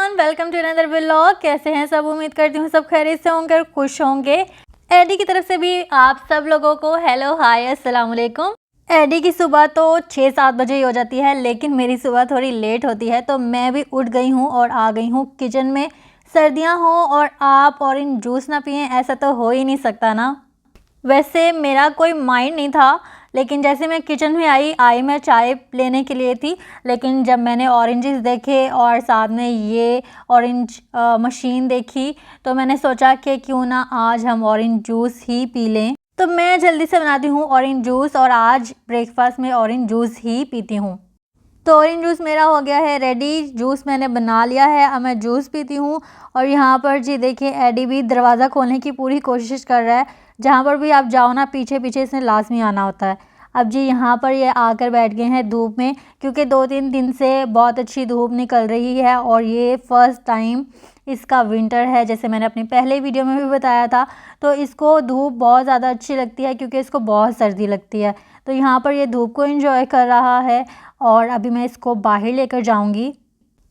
Everyone, welcome to another vlog. कैसे हैं सब? उम्मीद करती हूँ सब खैरियत से होंगे और खुश होंगे। एडी की तरफ से भी आप सब लोगों को हेलो हाय अस्सलाम वालेकुम। एडी की सुबह तो 6-7 बजे ही हो जाती है, लेकिन मेरी सुबह थोड़ी लेट होती है, तो मैं भी उठ गई हूँ और आ गई हूँ किचन में। सर्दियाँ हों और आप ऑरेंज जूस ना पिएँ, ऐसा तो हो ही नहीं सकता ना। वैसे मेरा कोई माइंड नहीं था, लेकिन जैसे मैं किचन में आई मैं चाय लेने के लिए थी, लेकिन जब मैंने ऑरेंजेस देखे और साथ में ये ऑरेंज मशीन देखी, तो मैंने सोचा कि क्यों ना आज हम ऑरेंज जूस ही पी लें। तो मैं जल्दी से बनाती हूँ ऑरेंज जूस और आज ब्रेकफास्ट में ऑरेंज जूस ही पीती हूँ। तो ऑरेंज जूस मेरा हो गया है रेडी, जूस मैंने बना लिया है, अब मैं जूस पीती हूँ। और यहाँ पर जी देखिए, एडी भी दरवाज़ा खोलने की पूरी कोशिश कर रहा है। जहाँ पर भी आप जाओ ना, पीछे पीछे इसने लाजमी आना होता है। अब जी यहाँ पर ये आकर बैठ गए हैं धूप में, क्योंकि 2-3 दिन से बहुत अच्छी धूप निकल रही है और ये फ़र्स्ट टाइम इसका विंटर है, जैसे मैंने अपनी पहले वीडियो में भी बताया था। तो इसको धूप बहुत ज़्यादा अच्छी लगती है, क्योंकि इसको बहुत सर्दी लगती है। तो यहाँ पर ये धूप को एंजॉय कर रहा है और अभी मैं इसको बाहर लेकर जाऊँगी।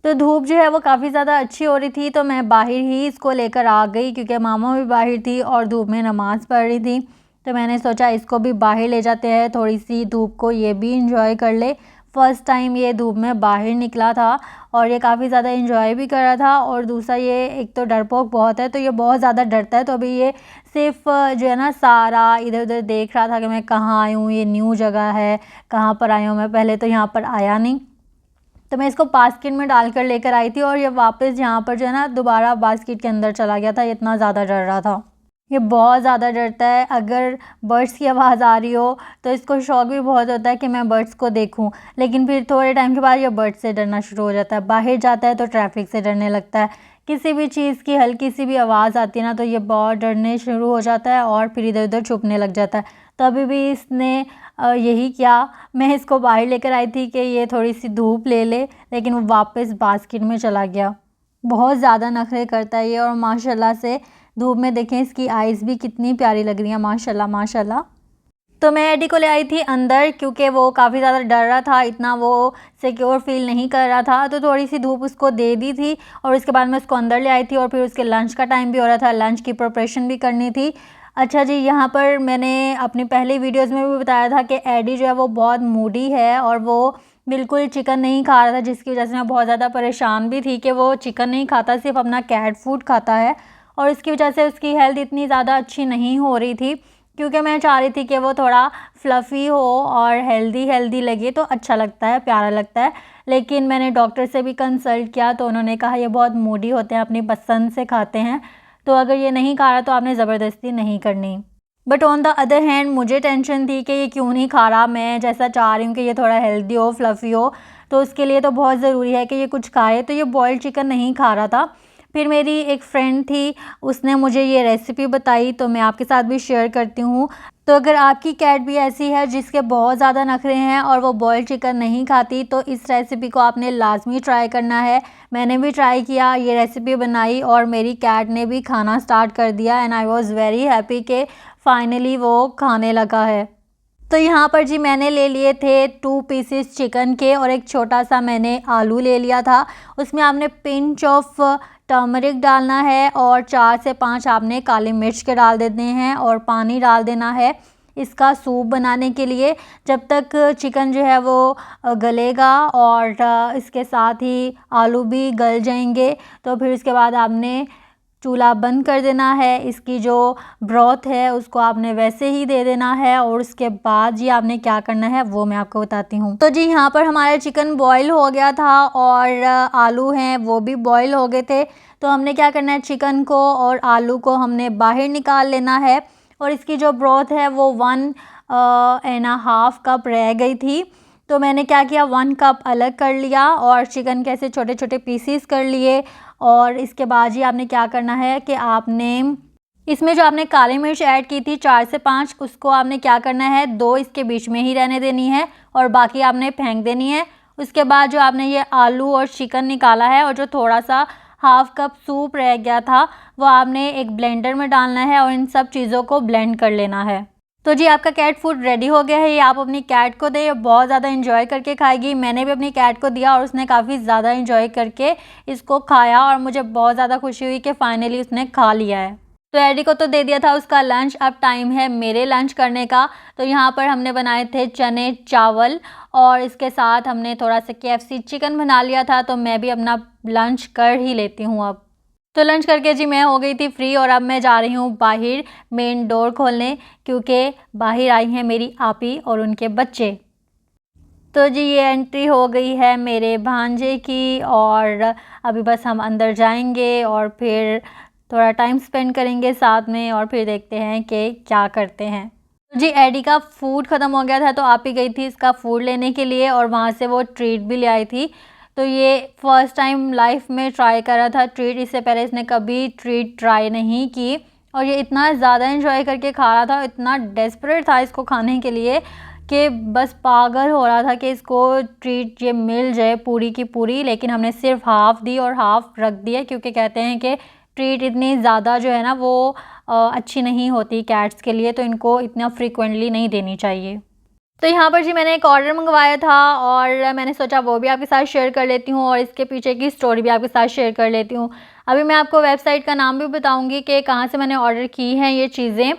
तो धूप जो है वो काफ़ी ज़्यादा अच्छी हो रही थी, तो मैं बाहर ही इसको लेकर आ गई, क्योंकि मामा भी बाहर थी और धूप में नमाज़ पढ़ रही थी। तो मैंने सोचा इसको भी बाहर ले जाते हैं, थोड़ी सी धूप को ये भी इंजॉय कर ले। फ़र्स्ट टाइम ये धूप में बाहर निकला था और ये काफ़ी ज़्यादा इंजॉय भी कर रहा था। और दूसरा, ये एक तो डरपोक बहुत है, तो ये बहुत ज़्यादा डरता है। तो अभी ये सिर्फ जो है ना, सारा इधर उधर देख रहा था कि मैं कहाँ आई हूँ, ये न्यू जगह है, कहाँ पर आई हूँ मैं, पहले तो यहाँ पर आया नहीं। तो मैं इसको बास्केट में डालकर लेकर आई थी और ये वापस यहाँ पर जो है ना, दोबारा बास्केट के अंदर चला गया था। ये इतना ज़्यादा डर रहा था, ये बहुत ज़्यादा डरता है। अगर बर्ड्स की आवाज़ आ रही हो तो इसको शौक भी बहुत होता है कि मैं बर्ड्स को देखूं, लेकिन फिर थोड़े टाइम के बाद ये बर्ड्स से डरना शुरू हो जाता है। बाहर जाता है तो ट्रैफिक से डरने लगता है, किसी भी चीज़ की हल्की सी भी आवाज़ आती है ना, तो ये बहुत डरने शुरू हो जाता है और फिर इधर उधर छुपने लग जाता है। तो अभी भी इसने यही किया। मैं इसको बाहर लेकर आई थी कि ये थोड़ी सी धूप ले ले, लेकिन वो वापस बास्केट में चला गया। बहुत ज़्यादा नखरे करता है ये, और माशाल्लाह से धूप में देखें इसकी आइज़ भी कितनी प्यारी लग रही हैं, माशाल्लाह माशाल्लाह। तो मैं एडी को ले आई थी अंदर, क्योंकि वो काफ़ी ज़्यादा डर रहा था, इतना वो सिक्योर फील नहीं कर रहा था। तो थोड़ी सी धूप उसको दे दी थी और उसके बाद मैं उसको अंदर ले आई थी। और फिर उसके लंच का टाइम भी हो रहा था, लंच की प्रिपरेशन भी करनी थी। अच्छा जी, यहाँ पर मैंने अपनी पहली वीडियोज़ में भी बताया था कि एडी जो है वो बहुत मूडी है और वो बिल्कुल चिकन नहीं खा रहा था, जिसकी वजह से मैं बहुत ज़्यादा परेशान भी थी कि वो चिकन नहीं खाता, सिर्फ अपना कैट फूड खाता है। और इसकी वजह से उसकी हेल्थ इतनी ज़्यादा अच्छी नहीं हो रही थी, क्योंकि मैं चाह रही थी कि वो थोड़ा फ्लफ़ी हो और हेल्दी लगे, तो अच्छा लगता है, प्यारा लगता है। लेकिन मैंने डॉक्टर से भी कंसल्ट किया, तो उन्होंने कहा ये बहुत मूडी होते हैं, अपनी पसंद से खाते हैं, तो अगर ये नहीं खा रहा तो आपने ज़बरदस्ती नहीं करनी। But on the other hand मुझे टेंशन थी कि ये क्यों नहीं खा रहा। मैं जैसा चाह रही हूँ कि ये थोड़ा हेल्दी हो, फ्लफ़ी हो, तो उसके लिए तो बहुत ज़रूरी है कि ये कुछ खाए। तो ये बॉइल्ड चिकन नहीं खा रहा था। फिर मेरी एक फ्रेंड थी, उसने मुझे ये रेसिपी बताई, तो मैं आपके साथ भी शेयर करती हूँ। तो अगर आपकी कैट भी ऐसी है जिसके बहुत ज़्यादा नखरे हैं और वो बॉइल्ड चिकन नहीं खाती, तो इस रेसिपी को आपने लाजमी ट्राई करना है। मैंने भी ट्राई किया, ये रेसिपी बनाई और मेरी कैट ने भी खाना स्टार्ट कर दिया and I was very happy कि फाइनली वो खाने लगा है। तो यहाँ पर जी मैंने ले लिए थे 2 पीसेस चिकन के और एक छोटा सा मैंने आलू ले लिया था। उसमें आपने पिंच ऑफ टर्मरिक डालना है और 4 से 5 आपने काली मिर्च के डाल देने हैं और पानी डाल देना है इसका सूप बनाने के लिए, जब तक चिकन जो है वो गलेगा और इसके साथ ही आलू भी गल जाएंगे। तो फिर इसके बाद आपने चूल्हा बंद कर देना है। इसकी जो ब्रॉथ है उसको आपने वैसे ही दे देना है और उसके बाद जी आपने क्या करना है वो मैं आपको बताती हूँ। तो जी यहाँ पर हमारा चिकन बॉईल हो गया था और आलू हैं वो भी बॉईल हो गए थे। तो हमने क्या करना है, चिकन को और आलू को हमने बाहर निकाल लेना है और इसकी जो ब्रॉथ है वो 1.5 कप रह गई थी। तो मैंने क्या किया, 1 कप अलग कर लिया और चिकन के ऐसे छोटे छोटे पीसीस कर लिए। और इसके बाद ही आपने क्या करना है कि आपने इसमें जो आपने काली मिर्च ऐड की थी 4 से 5, उसको आपने क्या करना है, 2 इसके बीच में ही रहने देनी है और बाकी आपने फेंक देनी है। उसके बाद जो आपने ये आलू और चिकन निकाला है और जो थोड़ा सा 1/2 कप सूप रह गया था वो आपने एक ब्लेंडर में डालना है और इन सब चीज़ों को ब्लेंड कर लेना है। तो जी आपका कैट फूड रेडी हो गया है, ये आप अपनी कैट को दें, बहुत ज़्यादा एंजॉय करके खाएगी। मैंने भी अपनी कैट को दिया और उसने काफ़ी ज़्यादा एंजॉय करके इसको खाया और मुझे बहुत ज़्यादा खुशी हुई कि फाइनली उसने खा लिया है। तो एडी को तो दे दिया था उसका लंच, अब टाइम है मेरे लंच करने का। तो यहाँ पर हमने बनाए थे चने चावल और इसके साथ हमने थोड़ा सा KFC चिकन बना लिया था। तो मैं भी अपना लंच कर ही लेती हूँ अब। तो लंच करके जी मैं हो गई थी फ्री और अब मैं जा रही हूँ बाहर मेन डोर खोलने, क्योंकि बाहर आई हैं मेरी आपी और उनके बच्चे। तो जी ये एंट्री हो गई है मेरे भांजे की और अभी बस हम अंदर जाएंगे और फिर थोड़ा टाइम स्पेंड करेंगे साथ में और फिर देखते हैं कि क्या करते हैं। तो जी एडी का फूड ख़त्म हो गया था तो आप ही गई थी इसका फूड लेने के लिए और वहाँ से वो ट्रीट भी ले आई थी। तो ये फर्स्ट टाइम लाइफ में ट्राई करा था ट्रीट, इससे पहले इसने कभी ट्रीट ट्राई नहीं की और ये इतना ज़्यादा एंजॉय करके खा रहा था, इतना डेस्परेट था इसको खाने के लिए कि बस पागल हो रहा था कि इसको ट्रीट ये मिल जाए पूरी की पूरी। लेकिन हमने सिर्फ हाफ़ दी और हाफ़ रख दिया, क्योंकि कहते हैं कि ट्रीट इतनी ज़्यादा जो है ना वो अच्छी नहीं होती कैट्स के लिए, तो इनको इतना फ्रीक्वेंटली नहीं देनी चाहिए। तो यहाँ पर जी मैंने एक ऑर्डर मंगवाया था और मैंने सोचा वो भी आपके साथ शेयर कर लेती हूँ और इसके पीछे की स्टोरी भी आपके साथ शेयर कर लेती हूँ। अभी मैं आपको वेबसाइट का नाम भी बताऊँगी कि कहाँ से मैंने ऑर्डर की हैं ये चीज़ें।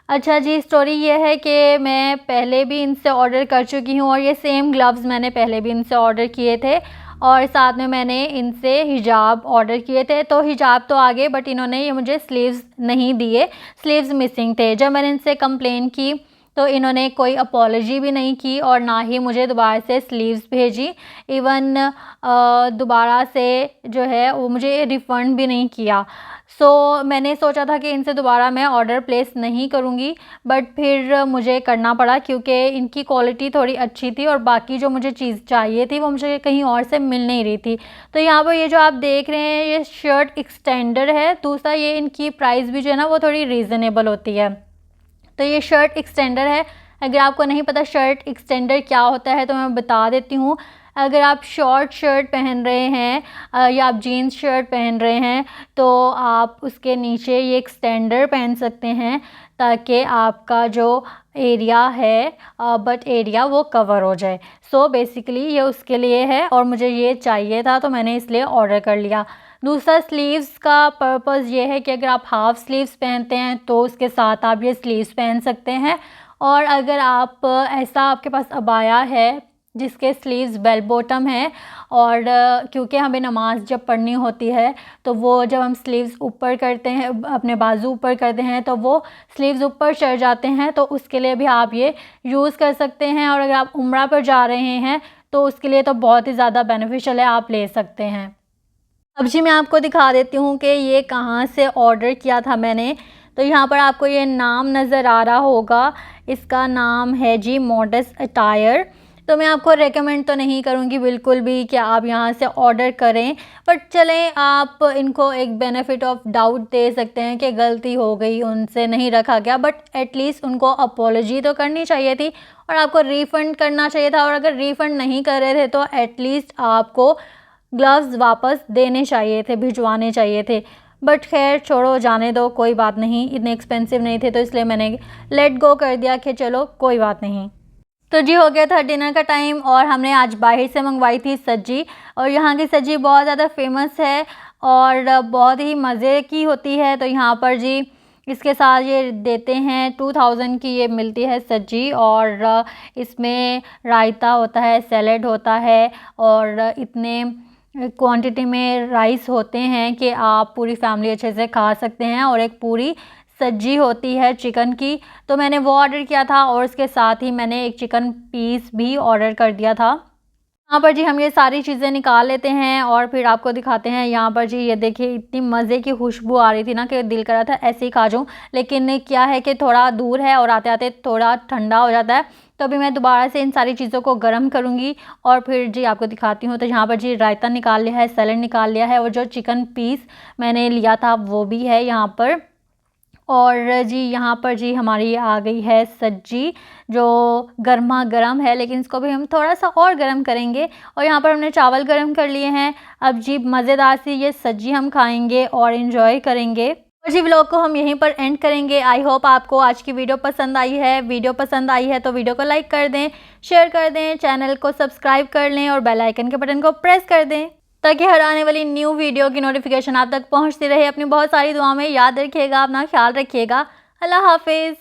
अच्छा जी, स्टोरी ये है कि मैं पहले भी इनसे ऑर्डर कर चुकी हूँ और ये सेम ग्लव्स मैंने पहले भी इनसे ऑर्डर किए थे और साथ में मैंने इनसे हिजाब ऑर्डर किए थे। तो हिजाब तो आ गए बट इन्होंने ये मुझे स्लीव्स नहीं दिए, स्लीव्स मिसिंग थे। जब मैंने इनसे कंप्लेन की तो इन्होंने कोई अपॉलॉजी भी नहीं की और ना ही मुझे दोबारा से स्लीव्स भेजी। इवन दोबारा से जो है वो मुझे रिफ़ंड भी नहीं किया। सो मैंने सोचा था कि इनसे दोबारा मैं ऑर्डर प्लेस नहीं करूँगी, बट फिर मुझे करना पड़ा क्योंकि इनकी क्वालिटी थोड़ी अच्छी थी और बाकी जो मुझे चीज़ चाहिए थी वो मुझे कहीं और से मिल नहीं रही थी। तो यहाँ पर ये जो आप देख रहे हैं ये शर्ट एक्सटेंडर है। दूसरा ये इनकी प्राइस भी जो है ना वो थोड़ी रीज़नेबल होती है। तो ये शर्ट एक्सटेंडर है। अगर आपको नहीं पता शर्ट एक्सटेंडर क्या होता है तो मैं बता देती हूँ। अगर आप शॉर्ट शर्ट पहन रहे हैं या आप जीन्स शर्ट पहन रहे हैं तो आप उसके नीचे ये एक्सटेंडर पहन सकते हैं ताकि आपका जो एरिया है बट एरिया वो कवर हो जाए। सो बेसिकली ये उसके लिए है और मुझे ये चाहिए था तो मैंने इसलिए ऑर्डर कर लिया। दूसरा स्लीव्स का पर्पस ये है कि अगर आप हाफ़ स्लीव्स पहनते हैं तो उसके साथ आप ये स्लीव्स पहन सकते हैं और अगर आप ऐसा आपके पास अबाया है जिसके स्लीव्स बेल बॉटम है और क्योंकि हमें नमाज़ जब पढ़नी होती है तो वो जब हम स्लीव्स ऊपर करते हैं अपने बाजू ऊपर करते हैं तो वो स्लीव्स ऊपर चढ़ जाते हैं, तो उसके लिए भी आप ये यूज़ कर सकते हैं। और अगर आप उम्रा पर जा रहे हैं तो उसके लिए तो बहुत ही ज़्यादा बेनिफिशियल है, आप ले सकते हैं। अब जी मैं आपको दिखा देती हूँ कि ये कहाँ से ऑर्डर किया था मैंने। तो यहाँ पर आपको ये नाम नज़र आ रहा होगा, इसका नाम है जी मॉडस अटायर। तो मैं आपको रेकमेंड तो नहीं करूँगी बिल्कुल भी कि आप यहाँ से ऑर्डर करें, बट चलें आप इनको एक बेनिफिट ऑफ डाउट दे सकते हैं कि गलती हो गई, उनसे नहीं रखा गया, बट एटलीस्ट उनको अपॉलॉजी तो करनी चाहिए थी और आपको रिफ़ंड करना चाहिए था। और अगर रिफ़ंड नहीं कर रहे थे तो एटलीस्ट आपको ग्लव्स वापस देने चाहिए थे, भिजवाने चाहिए थे। बट खैर छोड़ो, जाने दो, कोई बात नहीं, इतने एक्सपेंसिव नहीं थे तो इसलिए मैंने लेट गो कर दिया कि चलो कोई बात नहीं। तो जी हो गया था डिनर का टाइम और हमने आज बाहर से मंगवाई थी सब्जी और यहाँ की सब्जी बहुत ज़्यादा फेमस है और बहुत ही मज़े की होती है। तो यहाँ पर जी इसके साथ ये देते हैं 2000 की ये मिलती है सब्जी और इसमें रायता होता है, सैलेड होता है और इतने क्वांटिटी में राइस होते हैं कि आप पूरी फैमिली अच्छे से खा सकते हैं और एक पूरी सब्जी होती है चिकन की। तो मैंने वो ऑर्डर किया था और उसके साथ ही मैंने एक चिकन पीस भी ऑर्डर कर दिया था। यहाँ पर जी हम ये सारी चीज़ें निकाल लेते हैं और फिर आपको दिखाते हैं। यहाँ पर जी ये देखिए इतनी मज़े की खुशबू आ रही थी ना कि दिल कर रहा था ऐसे ही खा जाऊँ, लेकिन क्या है कि थोड़ा दूर है और आते आते थोड़ा ठंडा हो जाता है। तो अभी मैं दोबारा से इन सारी चीज़ों को गर्म करूँगी और फिर जी आपको दिखाती हूँ। तो यहाँ पर जी रायता निकाल लिया है, सैलेड निकाल लिया है और जो चिकन पीस मैंने लिया था वो भी है यहाँ पर। और जी यहाँ पर जी हमारी आ गई है सब्जी जो गर्मा गर्म है, लेकिन इसको भी हम थोड़ा सा और गर्म करेंगे। और यहाँ पर हमने चावल गर्म कर लिए हैं। अब जी मज़ेदार सी ये सब्जी हम खाएंगे और इन्जॉय करेंगे। आज ही व्लॉग को हम यहीं पर एंड करेंगे। आई होप आपको आज की वीडियो पसंद आई है। वीडियो पसंद आई है तो वीडियो को लाइक कर दें, शेयर कर दें, चैनल को सब्सक्राइब कर लें और बेल आइकन के बटन को प्रेस कर दें ताकि हर आने वाली न्यू वीडियो की नोटिफिकेशन आप तक पहुंचती रहे। अपनी बहुत सारी दुआओं में याद रखिएगा, अपना ख्याल रखिएगा। अल्लाह हाफिज़।